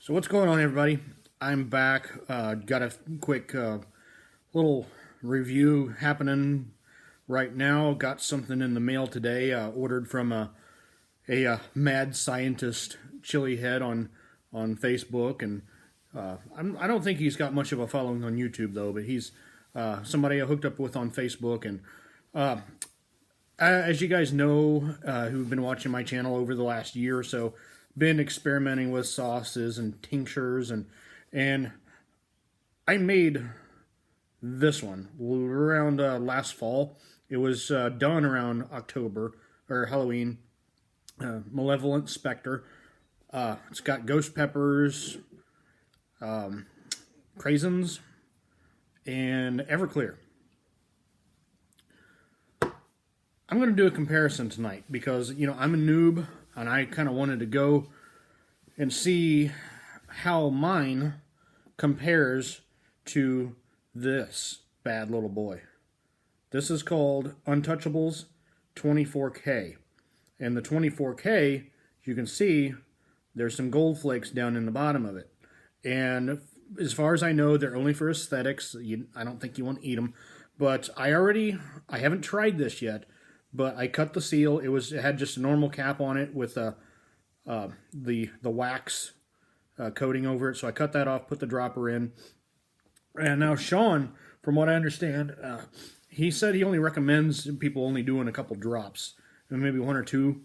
So what's going on, everybody? I'm back. Got a quick little review happening right now. Got something in the mail today. Ordered from a mad scientist chili head on Facebook, and I don't think he's got much of a following on YouTube though. But he's somebody I hooked up with on Facebook, and as you guys know, who've been watching my channel over the last year or so, been experimenting with sauces and tinctures, and I made this one around last fall. It was done around October or Halloween. Malevolent Spectre. It's got ghost peppers, craisins, and Everclear. I'm going to do a comparison tonight because, you know, I'm a noob and I kind of wanted to go and see how mine compares to this bad little boy. This is called Untouchables 24K. And the 24K, you can see there's some gold flakes down in the bottom of it. And as far as I know, they're only for aesthetics. I don't think you want to eat them. But I haven't tried this yet. But I cut the seal. It had just a normal cap on it with the wax coating over it. So I cut that off, put the dropper in. And now Shaun, from what I understand, he said he only recommends people only doing a couple drops, and maybe one or two.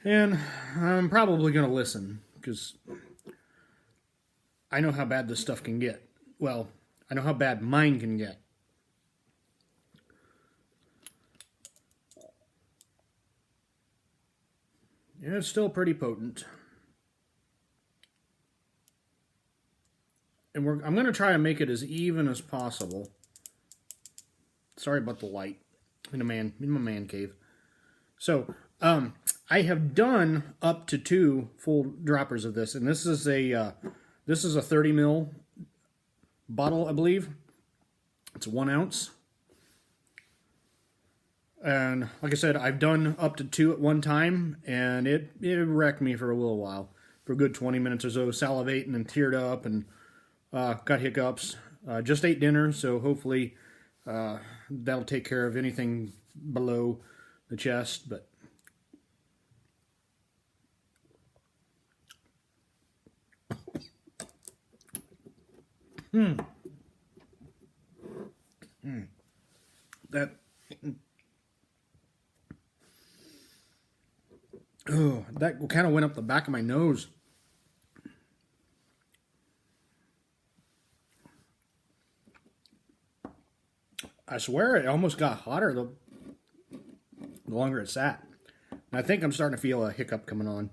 And I'm probably going to listen because I know how bad this stuff can get. Well, I know how bad mine can get. Yeah, it's still pretty potent. And I'm going to try to make it as even as possible. Sorry about the light in my man cave. So, I have done up to 2 full droppers of this, and this is a 30 ml bottle, I believe. It's 1 ounce. And like I said, I've done up to 2 at one time, and it wrecked me for a little while. For a good 20 minutes or so, salivating and teared up, and got hiccups. Just ate dinner, so hopefully that'll take care of anything below the chest. But that. Oh, that kind of went up the back of my nose. I swear it almost got hotter the longer it sat. And I think I'm starting to feel a hiccup coming on.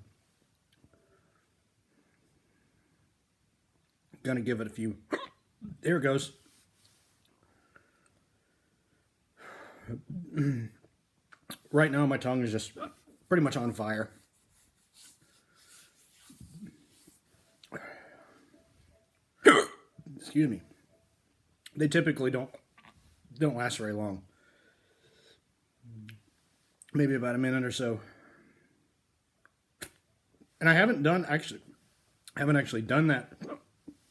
Gonna give it a few. There it goes. Right now my tongue is just pretty much on fire. Excuse me. They typically don't last very long. Maybe about a minute or so. And I haven't actually done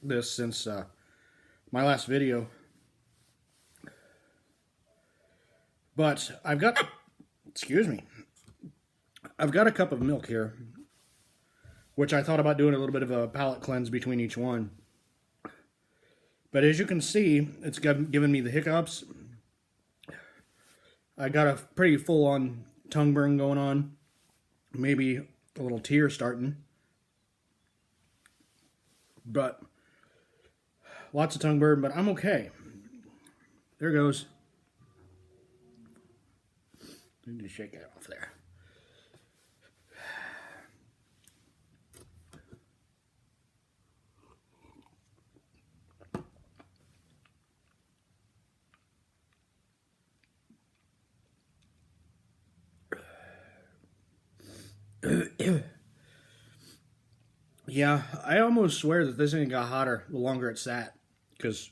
this since my last video. But I've got a cup of milk here, which I thought about doing a little bit of a palate cleanse between each one. But as you can see, it's given me the hiccups. I got a pretty full-on tongue burn going on. Maybe a little tear starting. But lots of tongue burn, but I'm okay. There goes. I need to shake it off there. Yeah, I almost swear that this thing got hotter the longer it sat, because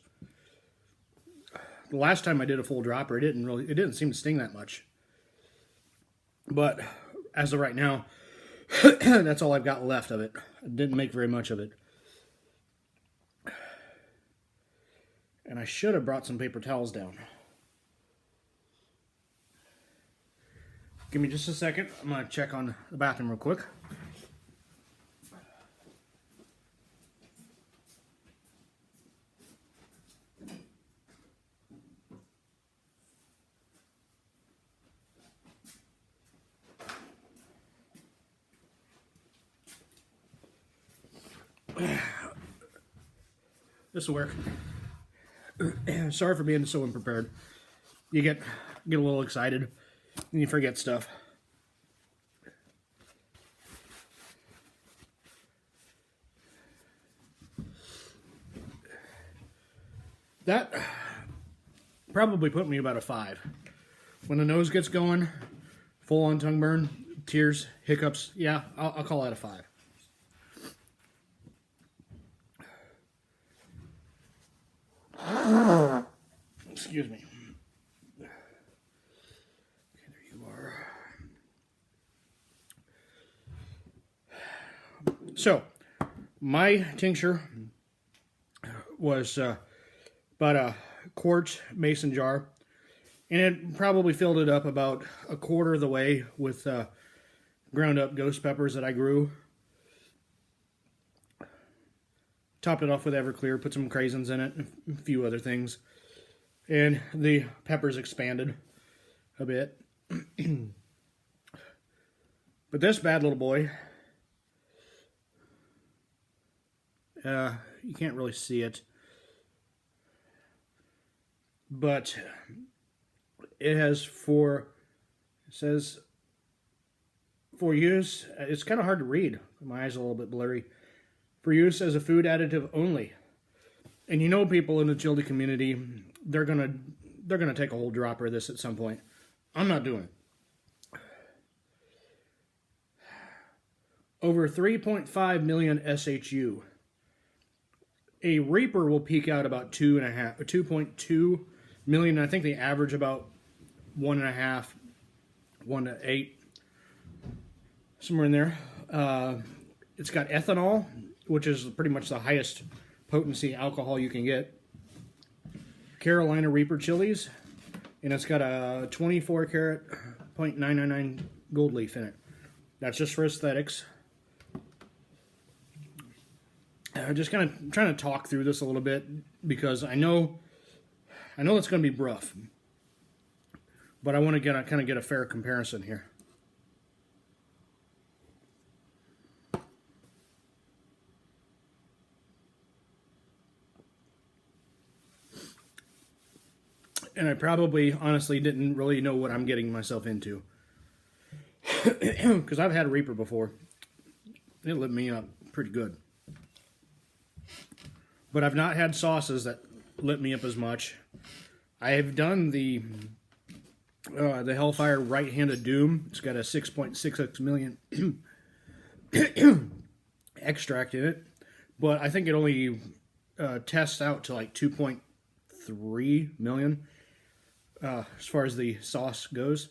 the last time I did a full dropper, it didn't seem to sting that much. But as of right now, That's all I've got left of it. I didn't make very much of it. And I should have brought some paper towels down. Give me just a second. I'm going to check on the bathroom real quick. This will work. Sorry for being so unprepared. You get a little excited and you forget stuff. That probably put me about a 5. When the nose gets going, full on tongue burn, tears, hiccups, yeah, I'll call that a 5. Excuse me. Okay, there you are. So, my tincture was about a quart mason jar, and it probably filled it up about a quarter of the way with ground up ghost peppers that I grew. Topped it off with Everclear, put some craisins in it, a few other things. And the peppers expanded a bit. But this bad little boy, you can't really see it, but it has it says for use, it's kind of hard to read. My eyes are a little bit blurry. For use as a food additive only. And you know, people in the chili community, they're gonna take a whole dropper of this at some point. I'm not doing it. Over 3.5 million SHU. A Reaper will peak out about 2.2 million. I think they average about 1.5, 1 to 8, somewhere in there. It's got ethanol, which is pretty much the highest potency alcohol you can get. Carolina Reaper chilies, and it's got a 24 karat .999 gold leaf in it. That's just for aesthetics. Just kind of trying to talk through this a little bit because I know it's going to be rough, but I want to kind of get a fair comparison here. And I probably, honestly, didn't really know what I'm getting myself into. Because I've had a Reaper before. It lit me up pretty good. But I've not had sauces that lit me up as much. I have done the Hellfire Right-Handed Doom. It's got a 6.66 million extract in it. But I think it only tests out to like 2.3 million. As far as the sauce goes.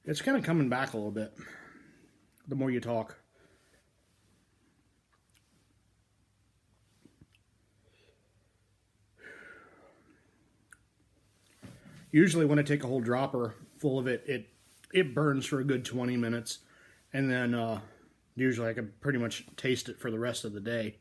It's kind of coming back a little bit the more you talk. Usually when I take a whole dropper full of it, it burns for a good 20 minutes. And then usually I can pretty much taste it for the rest of the day.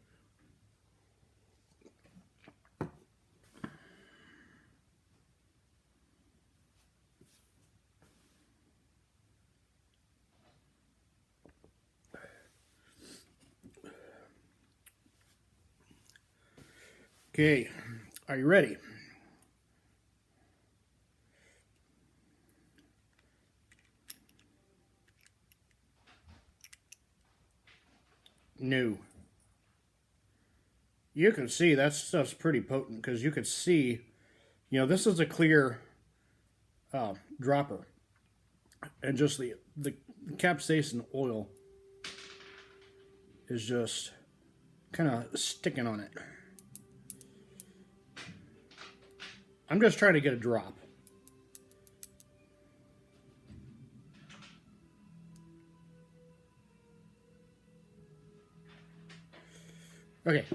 Okay, are you ready? No. You can see that stuff's pretty potent because you could see, this is a clear dropper. And just the capsaicin oil is just kind of sticking on it. I'm just trying to get a drop. Okay.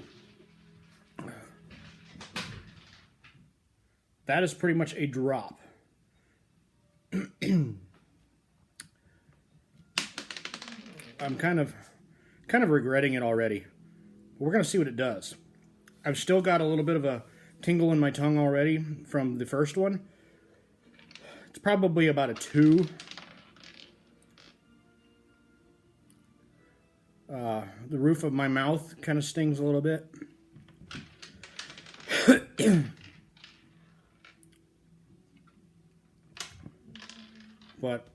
That is pretty much a drop. I'm kind of regretting it already. We're going to see what it does. I've still got a little bit of a tingle in my tongue already from the first one. It's probably about a 2. The roof of my mouth kind of stings a little bit. But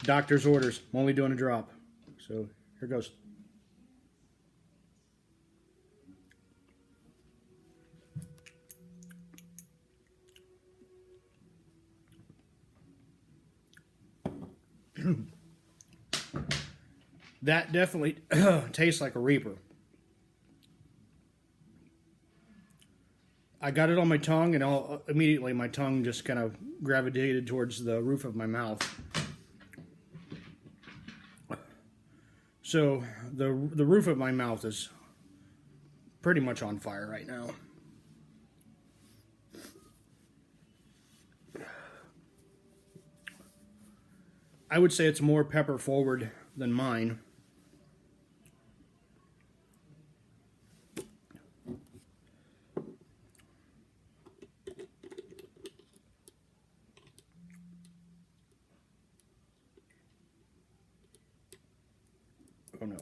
doctor's orders. I'm only doing a drop. So here goes. That definitely tastes like a Reaper. I got it on my tongue, and immediately my tongue just kind of gravitated towards the roof of my mouth. So the roof of my mouth is pretty much on fire right now. I would say it's more pepper forward than mine. Oh no.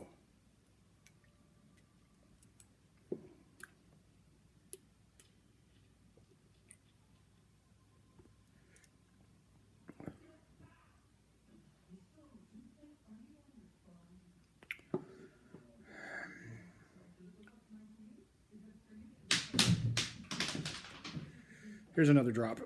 Here's another drop.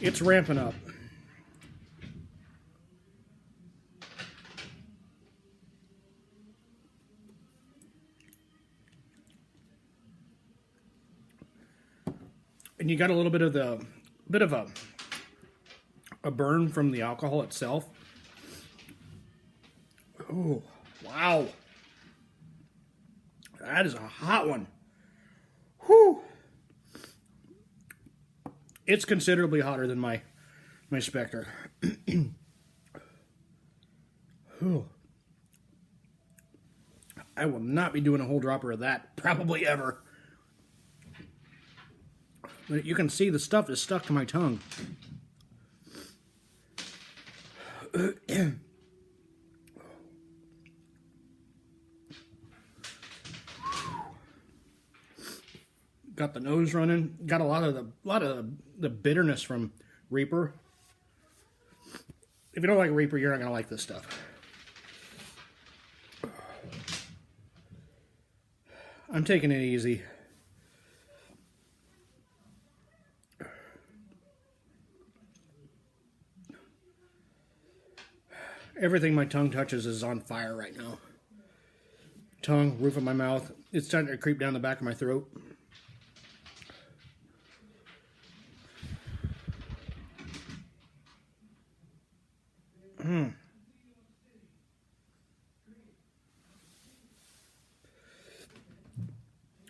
It's ramping up. And you got a little bit of a burn from the alcohol itself. Oh, wow. That is a hot one. Whew. It's considerably hotter than my Spectre. I will not be doing a whole dropper of that, probably ever. But you can see the stuff is stuck to my tongue. Got the nose running. Got a lot of the bitterness from Reaper. If you don't like Reaper, you're not gonna like this stuff. I'm taking it easy. Everything my tongue touches is on fire right now. Tongue, roof of my mouth. It's starting to creep down the back of my throat.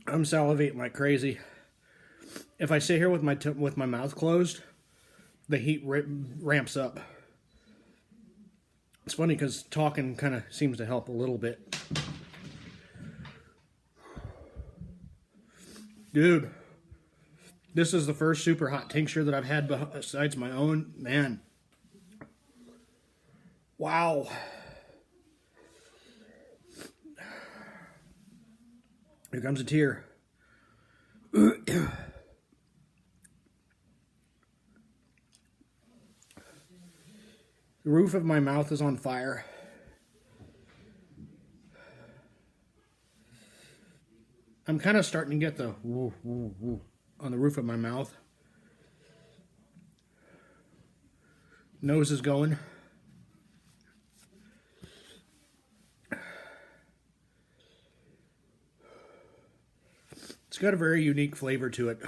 I'm salivating like crazy. If I sit here with my mouth closed, the heat ramps up. It's funny because talking kind of seems to help a little bit. Dude, this is the first super hot tincture that I've had besides my own. Man. Wow. Here comes a tear. The roof of my mouth is on fire. I'm kind of starting to get the woo, woo, woo on the roof of my mouth. Nose is going. It's got a very unique flavor to it.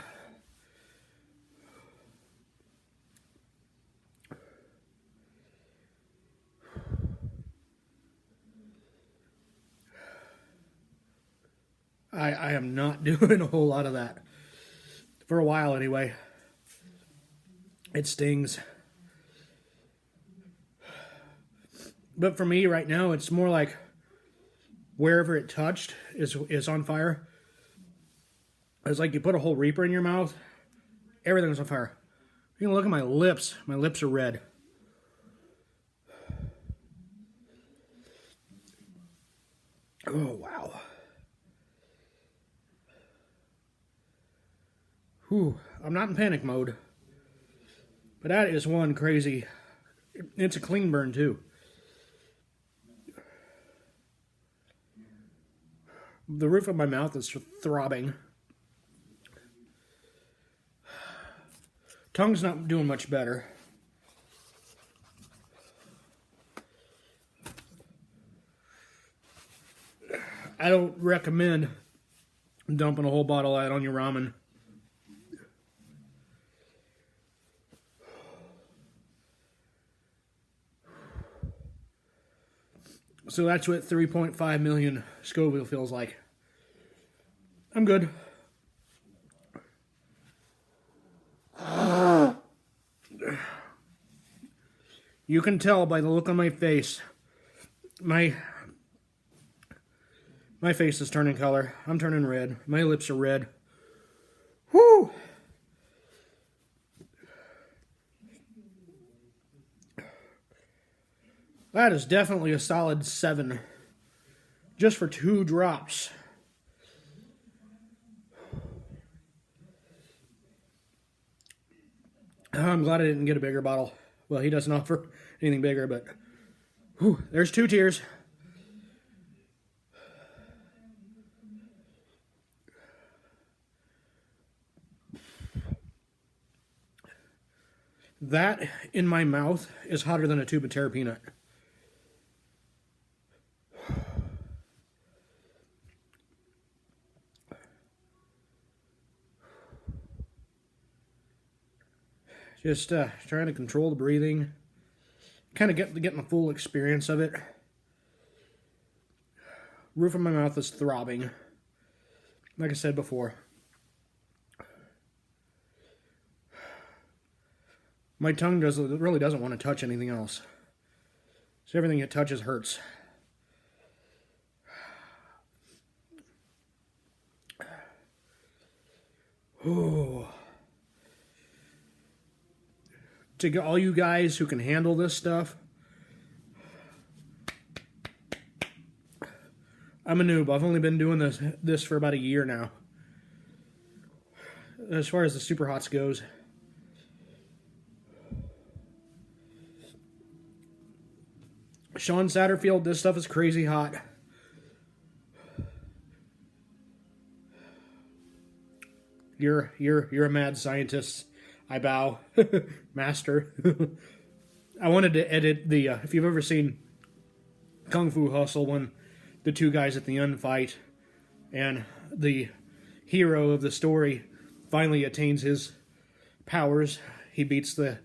I am not doing a whole lot of that. For a while, anyway. It stings. But for me, right now, it's more like wherever it touched is on fire. It's like you put a whole Reaper in your mouth, everything's on fire. You can look at my lips. My lips are red. Oh, wow. Whew. I'm not in panic mode. But that is one crazy... It's a clean burn, too. The roof of my mouth is throbbing. Tongue's not doing much better. I don't recommend dumping a whole bottle of that on your ramen. So that's what 3.5 million Scoville feels like. I'm good. You can tell by the look on my face. My face is turning color. I'm turning red. My lips are red. Whew! That is definitely a solid 7. Just for 2 drops. I'm glad I didn't get a bigger bottle. Well, he doesn't offer anything bigger, but... Whew, there's 2 tears. That, in my mouth, is hotter than a tube of Terra Peanut. Just trying to control the breathing. Kind of getting the full experience of it. Roof of my mouth is throbbing. Like I said before. My tongue really doesn't want to touch anything else. So everything it touches hurts. Oh. To all you guys who can handle this stuff, I'm a noob. I've only been doing this for about a year now. As far as the super hots goes. Shaun Satterfield, this stuff is crazy hot. You're a mad scientist. I bow. Master. I wanted to edit the, if you've ever seen Kung Fu Hustle, when the 2 guys at the end fight, and the hero of the story finally attains his powers. He beats the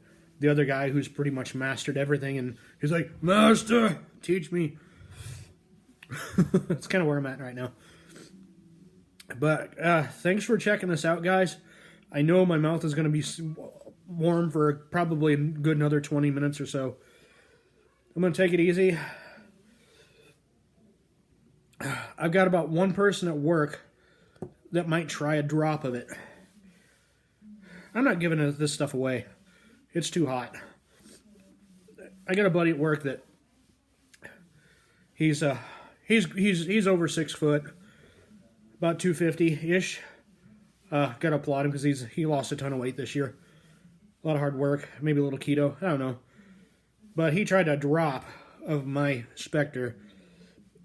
other guy who's pretty much mastered everything, and he's like, Master, teach me. That's kind of where I'm at right now. But thanks for checking this out, guys. I know my mouth is going to be warm for probably a good another 20 minutes or so. I'm going to take it easy. I've got about 1 person at work that might try a drop of it. I'm not giving this stuff away. It's too hot. I got a buddy at work that he's over 6 foot, about 250-ish. Gotta applaud him because he lost a ton of weight this year. A lot of hard work, maybe a little keto, I don't know. But he tried a drop of my Spectre,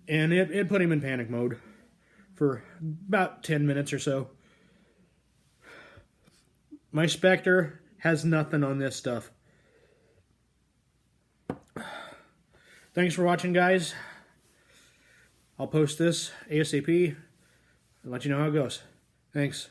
and it put him in panic mode for about 10 minutes or so. My Spectre has nothing on this stuff. Thanks for watching, guys. I'll post this ASAP and let you know how it goes. Thanks.